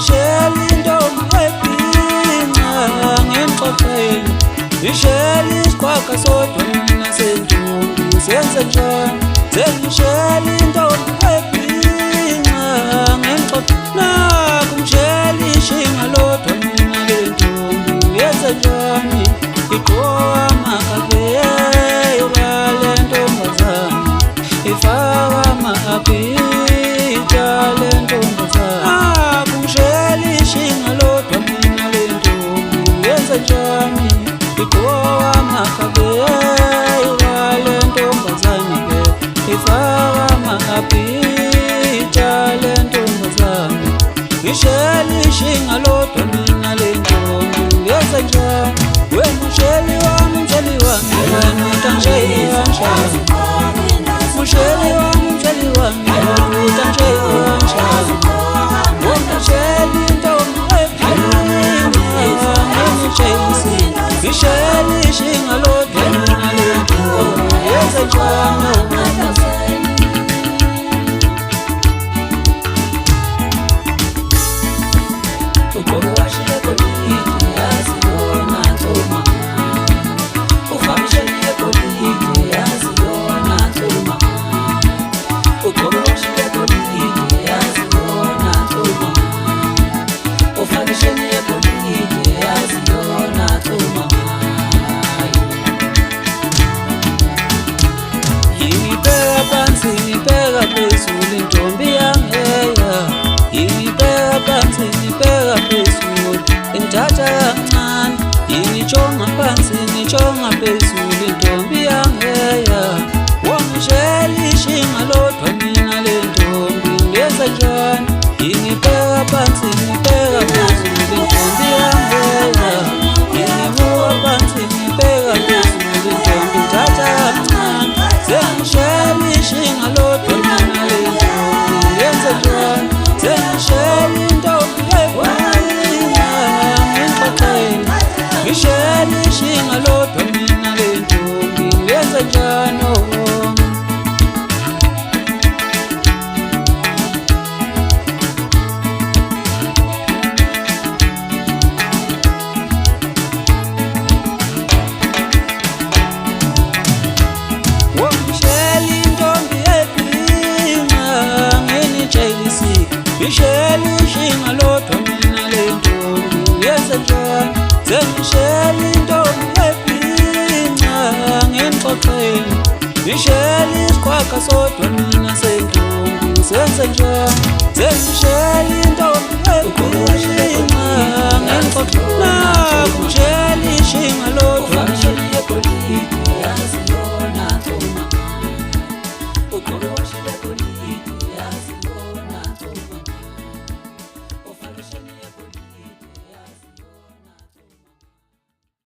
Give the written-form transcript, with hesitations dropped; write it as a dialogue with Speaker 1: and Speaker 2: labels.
Speaker 1: wangishela intombi ebhinca ngenxoxweni, ngishela isiqhwaga sodwa mina sentombi senze njani. Sengishela intombi ebhinca ngenxoxweni, nakhu ngishela ishinga lodwa mina lentombi yenze njani. Igqoka amakabeya lentombazane, ifaka ama-apita lentombazane, nakhu ngishela ishinga lodwa mina lentombi yenze njani. Igqoka amakabeya lentombazane, ifaka ama-apita lentombazane, ngishela ishinga lodwa mina lentombi yenze njani. Wena msheli wami, msheli wami, wena utangishela kanjani. Msheli wami, msheli wami, wena utangishela kanjani. Ungishela intombi ebhinca ngengitshengisi, ngishela ishinga lodwa mina lentombi yenze njani. Ngibheka phezulu intombi yangeya, ngibheka phansi ngibheka phezulu ngithatha kancane, ngijonga phansi ngijonga phezulu intombi yangeya. Wangishela ishinga lodwa mina lentombi ngenze njani. Ngibheka phansi ngibheka phezulu intombi yangeya, ngibuka phansi ngibheka phezulu intombi ngithatha kancane. Sengishela ishinga lodwa mina lentombi yenze njani. Sengishela intombi ebhinca ngenxoxweni, ngishela ishinga lodwa mina lentombi yenze njani. Ngishela ishinga lodwa mina lentombi yenze njani. Sengishela intombi ebhinca ngenxoxweni, ngishela isiqhwaga sodwa mina sentombi senze njani. Sengishela intombi ebhinca ngenxoxweni, nakhu ngishela ishinga lodwa mina